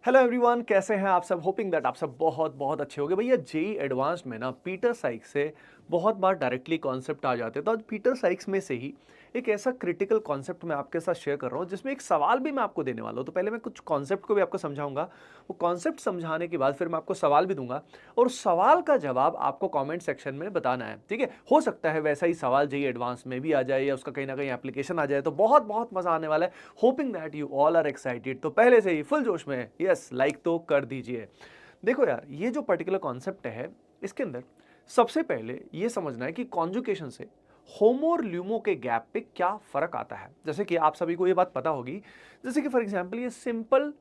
Hello everyone, कैसे हैं आप सब। होपिंग दैट आप सब बहुत बहुत अच्छे होंगे। भैया जेई एडवांस्ड में ना पीटर साइक्स से बहुत बार डायरेक्टली कॉन्सेप्ट आ जाते हैं, तो आज पीटर साइक्स में से ही एक ऐसा क्रिटिकल कॉन्सेप्ट मैं आपके साथ शेयर कर रहा हूँ जिसमें एक सवाल भी मैं आपको देने वाला हूँ। तो पहले मैं कुछ कॉन्सेप्ट को भी आपको समझाऊंगा, वो कॉन्सेप्ट समझाने के बाद फिर मैं आपको सवाल भी दूंगा और उस सवाल का जवाब आपको कॉमेंट सेक्शन में बताना है। ठीक है, हो सकता है वैसा ही सवाल जेई एडवांस में भी आ जाए या उसका कहीं ना कहीं एप्लीकेशन आ जाए, तो बहुत बहुत मजा आने वाला है। Hoping that you all are excited. तो पहले से ही फुल जोश में यस लाइक तो कर दीजिए। देखो यार, ये जो पर्टिकुलर कॉन्सेप्ट है इसके अंदर सबसे पहले ये समझना है कि कॉन्जुकेशन से होमो और ल्यूमो के गैप पे क्या फर्क आता है। जैसे कि आप सभी को ये बात पता होगी, जैसे कि फॉर एग्जांपल ये सिंपल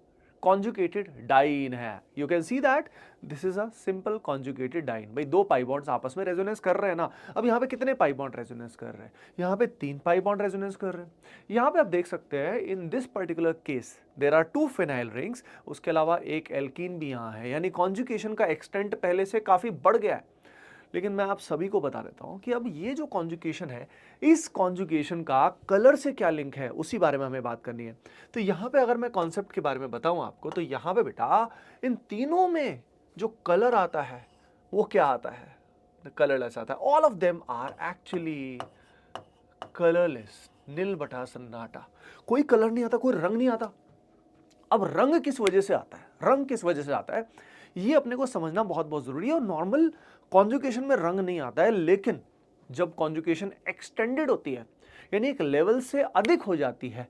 कॉन्जुगेटेड डाइन है। You can see that this is a simple conjugated diene. भाई दो पाई बॉन्ड्स आपस में रेजोनेंस कर रहे हैं ना। अब यहाँ पे कितने पाई बॉन्ड रेजोनेंस कर रहे हैं? यहाँ पे 3 पाई बॉन्ड रेजोनेंस कर रहे हैं। यहाँ पे आप देख सकते हैं in this particular case there are 2 phenyl rings, उसके अलावा एक एल्कीन भी यहाँ है, यानी कॉन्जुगेशन का एक्सटेंट पहले से काफी बढ़ गया है। लेकिन मैं आप सभी को बता देता हूं कि अब ये जो कॉन्जुगेशन है, इस कॉन्जुगेशन का कलर से क्या लिंक है उसी बारे में हमें बात करनी है। तो यहां पे अगर मैं कॉन्सेप्ट के बारे में बताऊं आपको, तो यहां पे बेटा इन तीनों में जो कलर आता है वो क्या आता है? कलरलेस आता है। All of them are actually colourless, नील बटा सन्नाटा। कोई कलर नहीं आता, कोई रंग नहीं आता। अब रंग किस वजह से आता है, रंग किस वजह से आता है, ये अपने को समझना बहुत बहुत जरूरी है। और नॉर्मल कॉन्जुकेशन में रंग नहीं आता है, लेकिन जब कॉन्जुकेशन एक्सटेंडेड होती है, यानी एक लेवल से अधिक हो जाती है,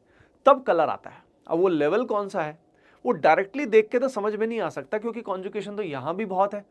तब कलर आता है। अब वो लेवल कौन सा है वो डायरेक्टली देख के तो समझ में नहीं आ सकता, क्योंकि कॉन्जुकेशन तो यहां भी बहुत है,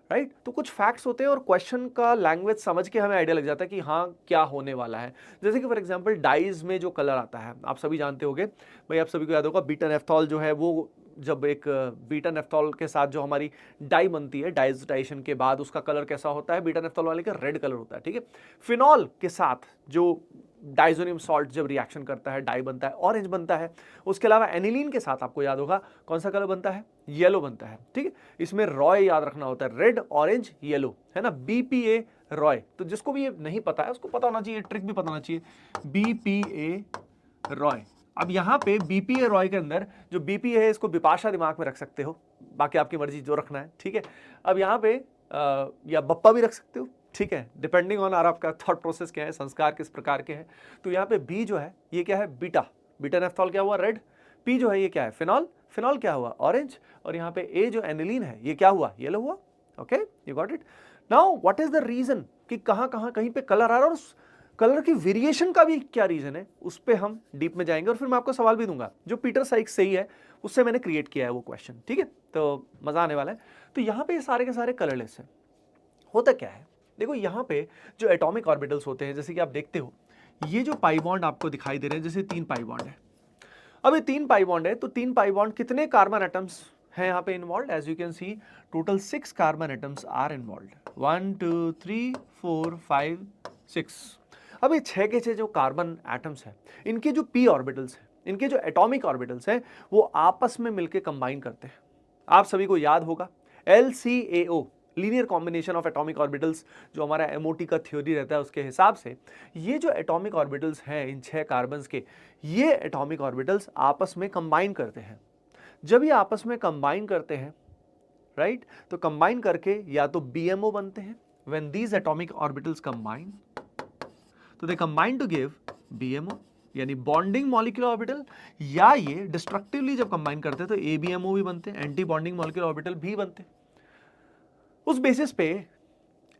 राइट। तो कुछ फैक्ट्स होते हैं और क्वेश्चन का लैंग्वेज समझ के हमें आइडिया लग जाता है कि हाँ क्या होने वाला है। जैसे कि फॉर एग्जांपल डाइज में जो कलर आता है आप सभी जानते होंगे। भाई आप सभी को याद होगा बीटा नेफ्थॉल जो है वो, जब एक बीटा नेफ्थॉल के साथ जो हमारी डाई बनती है, डाइजेस्टाइजेशन के बाद उसका कलर कैसा होता है, बीटा नेफ्थॉल वाले का रेड कलर होता है। ठीक है, फिनॉल के साथ जो डाइजोनियम सॉल्ट जब रिएक्शन करता है डाई बनता है, ऑरेंज बनता है। उसके अलावा एनिलीन के साथ आपको याद होगा कौन सा कलर बनता है, येलो बनता है। ठीक है, इसमें रॉय याद रखना होता है, रेड ऑरेंज येलो, है ना, बीपीए रॉय। तो जिसको भी ये नहीं पता है उसको पता होना चाहिए, ट्रिक भी पता होना चाहिए, बीपीए रॉय। अब यहाँ पे बीपीए रॉय के अंदर जो बीपीए है इसको बिपाशा दिमाग में रख सकते हो, बाकी आपकी मर्जी जो रखना है। ठीक है, अब यहाँ पे या बप्पा भी रख सकते हो। ठीक है, डिपेंडिंग ऑन आपका थॉट प्रोसेस क्या है, संस्कार किस प्रकार के हैं। तो यहाँ पे बी जो है ये क्या है, बीटा, बीटा नेफ्थॉल क्या हुआ, रेड। पी जो है ये क्या है, फिनॉल, फिनॉल क्या हुआ, ऑरेंज। और यहाँ पे ए जो एनिलीन है ये क्या हुआ, येलो हुआ। Okay, you got it. Now what is the reason कि कहां कहां कहीं पे कलर आ रहा है, और उस कलर की वेरिएशन का भी क्या रीजन है, उस पे हम डीप में जाएंगे। और फिर मैं आपको सवाल भी दूंगा जो पीटर साइक्स सही है उससे मैंने क्रिएट किया है वो क्वेश्चन। ठीक है, तो मजा आने वाला है। तो यहाँ पे सारे के सारे कलरलेस है। होता क्या है, देखो यहाँ पे जो एटॉमिक ऑर्बिटल्स होते हैं, जैसे कि आप देखते हो ये जो पाई बॉन्ड आपको दिखाई दे रहे हैं, जैसे 3 पाई बॉन्ड है। अब ये 3 पाई बॉन्ड है, तो 3 पाई बॉन्ड कितने कार्बन एटम्स हैं यहाँ पे involve? As you can see total 6 carbon atoms are involve. 1 2 3 4 5 6। अब ये 6 के 6 जो कार्बन एटम्स हैं, इनके जो पी ऑर्बिटल्स हैं, इनके जो एटॉमिक ऑर्बिटल्स हैं, वो आपस में मिलकर कंबाइन करते हैं। आप सभी को याद होगा LCAO, linear combination of atomic orbitals, जो हमारा एमओटी का थ्योरी रहता है उसके हिसाब से ये जो एटॉमिक ऑर्बिटल्स हैं इन 6 कार्बन्स के, ये एटॉमिक ऑर्बिटल्स आपस में कंबाइन करते हैं। जब ये आपस में कंबाइन करते हैं, राइट, तो कंबाइन करके या तो BMO बनते हैं। When these atomic orbitals combine, तो they combine to give BMO, यानी बॉन्डिंग मॉलिक्यूलर ऑर्बिटल। या ये डिस्ट्रक्टिवली जब कंबाइन करते हैं तो ABMO भी बनते हैं, एंटी बॉन्डिंग मॉलिक्यूलर ऑर्बिटल भी बनते हैं। उस बेसिस पे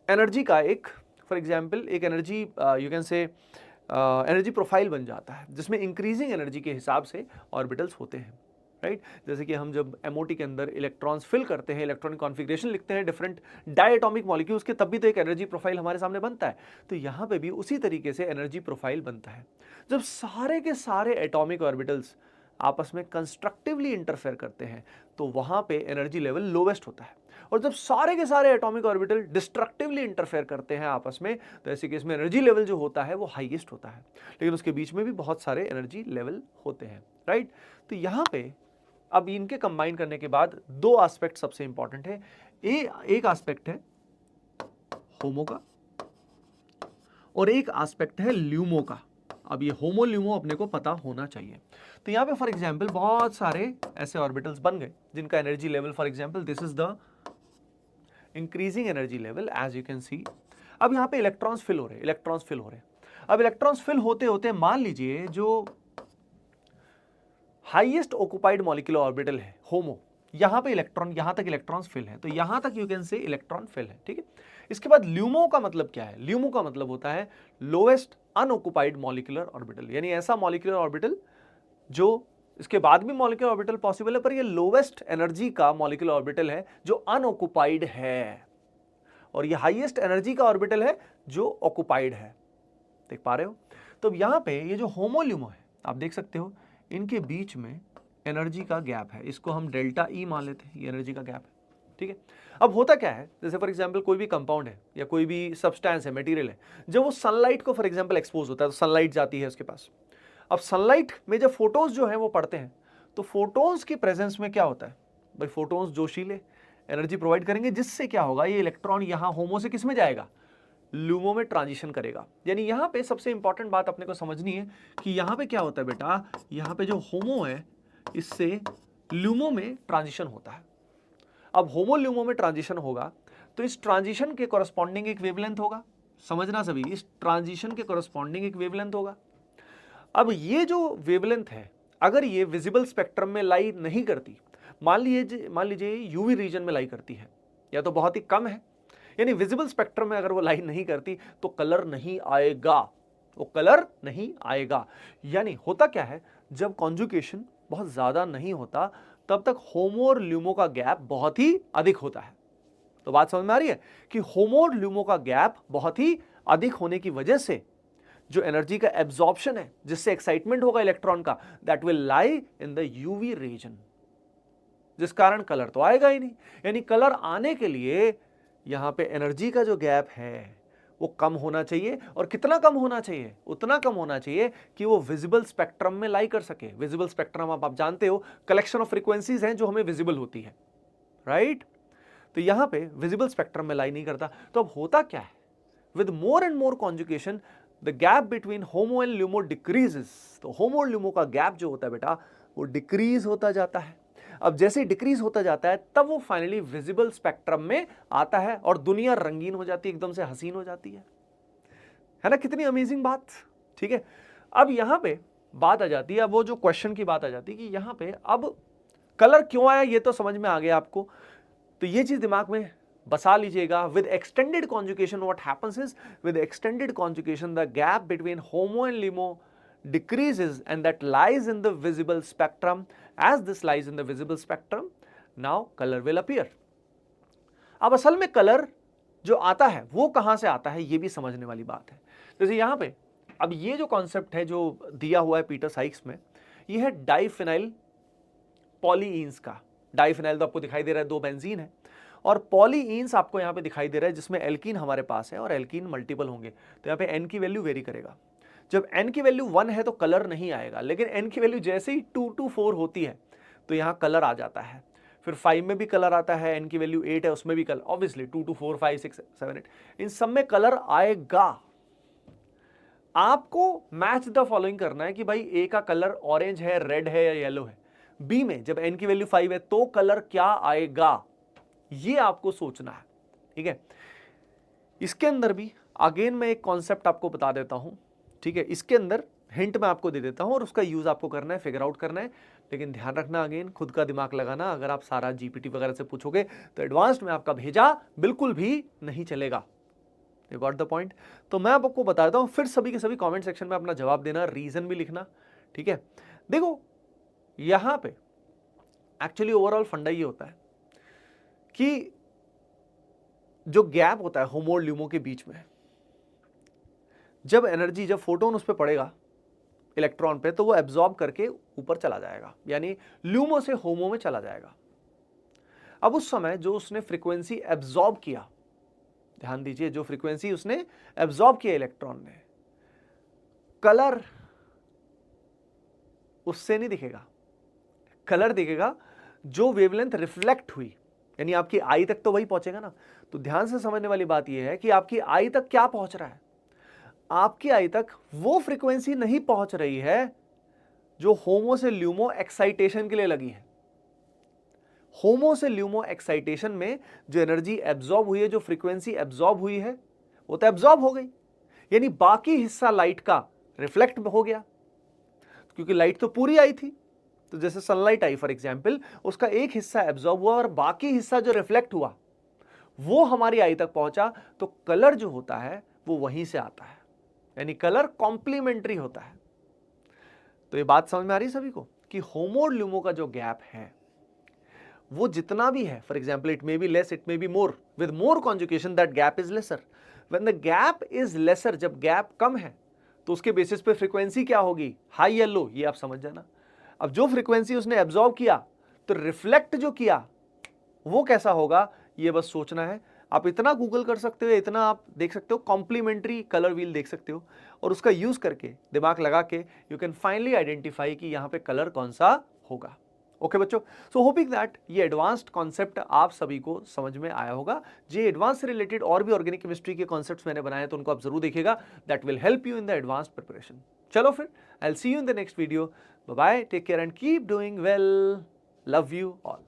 एनर्जी का एक, फॉर एग्जांपल एक एनर्जी यू कैन से एनर्जी प्रोफाइल बन जाता है, जिसमें इंक्रीजिंग एनर्जी के हिसाब से ऑर्बिटल्स होते हैं, राइट। जैसे कि हम जब एमओटी के अंदर इलेक्ट्रॉन्स फिल करते हैं, इलेक्ट्रॉनिक कॉन्फ़िगरेशन लिखते हैं डिफरेंट डायटॉमिक मॉलिक्यूल्स के, तब भी तो एक एनर्जी प्रोफाइल हमारे सामने बनता है। तो यहाँ पे भी उसी तरीके से एनर्जी प्रोफाइल बनता है जब सारे के सारे एटॉमिक ऑर्बिटल्स आपस में कंस्ट्रक्टिवली इंटरफेयर करते हैं, तो वहां पे एनर्जी लेवल लोवेस्ट होता है। और जब सारे के सारे एटॉमिक ऑर्बिटल डिस्ट्रक्टिवली इंटरफेयर करते हैं आपस में, तो ऐसे केस में एनर्जी लेवल जो होता है वो हाईएस्ट होता है। लेकिन उसके बीच में भी बहुत सारे एनर्जी लेवल होते हैं, राइट। तो यहाँ पे अब इनके कंबाइन करने के बाद 2 एस्पेक्ट सबसे इंपॉर्टेंट है। एक एस्पेक्ट है होमो का और एक एस्पेक्ट है ल्यूमो का। अब ये होमो ल्यूमो अपने को पता होना चाहिए। तो यहाँ पे फॉर एग्जांपल बहुत सारे ऐसे ऑर्बिटल्स बन गए जिनका energy level, for example this is the increasing energy level as you can see. अब यहाँ पे इलेक्ट्रॉन्स फिल हो रहे हैं, इलेक्ट्रॉन्स फिल हो रहे हैं। अब इलेक्ट्रॉन्स फिल होते होते मान लीजिए जो हाईएस्ट ऑक्युपाइड मॉलिक्यूलर ऑर्बिटल है होमो, यहां पे इलेक्ट्रॉन, यहां तक इलेक्ट्रॉन्स फिल है, तो यहां तक you can say electron fill है, ठीक है। इसके बाद ल्यूमो का मतलब क्या है? ल्यूमो का मतलब होता है लोएस्ट अनऑक्युपाइड मॉलिक्यूलर ऑर्बिटल, यानी ऐसा मॉलिक्यूलर ऑर्बिटल जो, इसके बाद भी मॉलिक्यूलर ऑर्बिटल पॉसिबल है पर ये लोएस्ट एनर्जी का मॉलिक्यूलर ऑर्बिटल है जो अनऑक्युपाइड है, और ये हाईएस्ट एनर्जी का ऑर्बिटल है जो ऑक्युपाइड है। देख पा रहे हो? तो यहां पे ये जो होमो ल्यूमो है, आप देख सकते हो इनके बीच में एनर्जी का गैप है, इसको हम डेल्टा ई मान लेते हैं, ये एनर्जी का गैप है, ठीक है। अब होता क्या है, जैसे फॉर एग्जांपल कोई भी कंपाउंड है या कोई भी सब्सटेंस है, मटेरियल है, जब वो सनलाइट को फॉर एग्जांपल एक्सपोज होता है, तो सनलाइट जाती है उसके पास। अब सनलाइट में जब फोटोन्स जो है वो पड़ते हैं, तो फोटोन्स की प्रेजेंस में क्या होता है भाई, फोटोन्स जोशीले एनर्जी प्रोवाइड करेंगे, जिससे क्या होगा, ये इलेक्ट्रॉन यहाँ होमो से किस में जाएगा, ल्यूमो में ट्रांजिशन करेगा। यानी यहाँ पे सबसे इंपॉर्टेंट बात अपने को समझनी है कि यहाँ पे क्या होता है बेटा, यहाँ पे जो होमो है इससे ल्यूमो में ट्रांजिशन होता है। अब होमो ल्यूमो में ट्रांजिशन होगा तो इस ट्रांजिशन के कॉरस्पॉन्डिंग एक वेवलेंथ होगा, समझना सभी, इस ट्रांजिशन के कॉरस्पॉन्डिंग एक वेवलेंथ होगा। अब ये जो वेवलेंथ है, अगर ये विजिबल स्पेक्ट्रम में लाई नहीं करती, मान लीजिए यूवी रीजन में लाई करती है, या तो बहुत ही कम है, यानी विजिबल स्पेक्ट्रम में अगर वो लाई नहीं करती तो कलर नहीं आएगा, वो कलर नहीं आएगा। यानी होता क्या है, जब कॉन्जुगेशन बहुत ज्यादा नहीं होता तब तक होमो और ल्यूमो का गैप बहुत ही अधिक होता है। तो बात समझ में आ रही है कि होमो और ल्यूमो का गैप बहुत ही अधिक होने की वजह से जो एनर्जी का एब्जॉर्प्शन है, जिससे एक्साइटमेंट होगा इलेक्ट्रॉन का, that will lie in the UV region, जिस कारण कलर तो आएगा ही नहीं। यानी कलर आने के लिए यहां पे एनर्जी का जो गैप है वो कम होना चाहिए, और कितना कम होना चाहिए, उतना कम होना चाहिए कि वो विजिबल स्पेक्ट्रम में लाई कर सके। विजिबल स्पेक्ट्रम आप जानते हो, कलेक्शन ऑफ फ्रीक्वेंसीज हैं जो हमें विजिबल होती है, राइट। तो यहां पे विजिबल स्पेक्ट्रम में लाई नहीं करता। तो अब होता क्या है, with more and more conjugation the gap between homo and LUMO decreases. तो होमो और ल्यूमो का गैप जो होता है बेटा वो डिक्रीज होता जाता है। अब जैसे डिक्रीज होता जाता है तब वो फाइनली विजिबल स्पेक्ट्रम में आता है और दुनिया रंगीन हो जाती है, एकदम से हसीन हो जाती है ना। कितनी अमेजिंग बात, ठीक है। अब यहां पे बात आ जाती है, अब वो जो क्वेश्चन की बात आ जाती है कि यहां पे अब कलर क्यों आया, ये तो समझ में आ गया आपको। तो ये चीज दिमाग में बसा लीजिएगा। With extended conjugation what happens is, with extended conjugation the gap between homo and LUMO decreases and that lies in the visible spectrum. As this lies in the visible spectrum, now color will appear. अब असल में colour जो आता है वो कहां से आता है, ये भी समझने वाली बात है। जैसे यहां पे अब ये जो कॉन्सेप्ट है जो दिया हुआ है पीटर साइक्स में, ये है डाइफिनाइल पॉलीइंस का। डाइफिनाइल तो आपको दिखाई दे रहा है, दो बेंजीन है, और पॉलीइंस आपको यहां पे दिखाई दे रहा है जिसमें एल्कीन हमारे पास है, और एल्कीन मल्टीपल होंगे, तो यहां पे एन की वैल्यू वेरी करेगा। जब n की वैल्यू 1 है तो कलर नहीं आएगा, लेकिन n की वैल्यू जैसे ही 2 to 4 होती है तो यहां कलर आ जाता है। फिर 5 में भी कलर आता है, n की वैल्यू 8 है उसमें भी कलर, ऑब्वियसली 2 to 4 5 6 7 8 इन सब में कलर आएगा। आपको मैच द फॉलोइंग करना है कि भाई ए का कलर ऑरेंज है, रेड है या येलो है। बी में जब n की वैल्यू 5 है तो कलर क्या आएगा, ये आपको सोचना है, ठीक है। इसके अंदर भी अगेन मैं एक कॉन्सेप्ट आपको बता देता हूं, ठीक है। इसके अंदर हिंट मैं आपको दे देता हूं और उसका यूज आपको करना है, फिगर आउट करना है, लेकिन ध्यान रखना, अगेन खुद का दिमाग लगाना। अगर आप सारा जीपीटी वगैरह से पूछोगे तो एडवांस्ड में आपका भेजा बिल्कुल भी नहीं चलेगा। You got the point. तो मैं आपको बताता हूं, फिर सभी के सभी कमेंट सेक्शन में अपना जवाब देना, रीजन भी लिखना, ठीक है। देखो यहां पे एक्चुअली ओवरऑल फंडा ये होता है कि जो गैप होता है होमो और ल्यूमो के बीच में, जब एनर्जी, जब फोटोन उस पर पड़ेगा इलेक्ट्रॉन पे, तो वो एब्जॉर्ब करके ऊपर चला जाएगा, यानी ल्यूमो से होमो में चला जाएगा। अब उस समय जो उसने फ्रीक्वेंसी एब्जॉर्ब किया, ध्यान दीजिए, जो फ्रीक्वेंसी उसने एब्जॉर्ब किया इलेक्ट्रॉन ने, कलर उससे नहीं दिखेगा। कलर दिखेगा जो वेवलेंथ रिफ्लेक्ट हुई, यानी आपकी आई तक तो वही पहुंचेगा ना। तो ध्यान से समझने वाली बात यह है कि आपकी आई तक क्या पहुंच रहा है, आपकी आई तक वो फ्रीक्वेंसी नहीं पहुंच रही है जो होमो से ल्यूमो एक्साइटेशन के लिए लगी है। होमो से ल्यूमो एक्साइटेशन में जो एनर्जी एब्जॉर्ब हुई है, जो फ्रीक्वेंसी एब्जॉर्ब हुई है, वो तो एब्जॉर्ब हो गई, यानी बाकी हिस्सा लाइट का रिफ्लेक्ट हो गया, क्योंकि लाइट तो पूरी आई थी। तो जैसे सनलाइट आई फॉर एग्जाम्पल, उसका एक हिस्सा एब्जॉर्ब हुआ और बाकी हिस्सा जो रिफ्लेक्ट हुआ वो हमारी आई तक पहुंचा। तो कलर जो होता है वो वहीं से आता है, यानी कलर कॉम्प्लीमेंट्री होता है। तो ये बात समझ में आ रही है सभी को कि होमो और ल्यूमो का जो गैप है वो जितना भी है, for example it may be less, it may be more, with more conjugation that gap is lesser. When the gap is lesser, जब गैप कम है तो उसके बेसिस पे फ्रीक्वेंसी क्या होगी, हाई या लो, ये आप समझ जाना। अब जो फ्रीक्वेंसी उसने एब्जॉर्ब किया तो रिफ्लेक्ट जो किया वो कैसा होगा, ये बस सोचना है। आप इतना गूगल कर सकते हो, इतना आप देख सकते हो, कॉम्प्लीमेंट्री कलर व्हील देख सकते हो, और उसका यूज करके दिमाग लगा के यू कैन फाइनली आइडेंटिफाई कि यहां पे कलर कौन सा होगा। ओके बच्चों, सो होपिंग दैट ये एडवांस्ड कॉन्सेप्ट आप सभी को समझ में आया होगा। जे एडवांस से रिलेटेड और भी ऑर्गेनिक केमिस्ट्री के कॉन्सेप्ट्स मैंने बनाए तो उनको आप जरूर देखिएगा, that will help you in the advanced preparation. चलो फिर, I will see you in the next video. Bye bye, take care and keep doing well, love you all.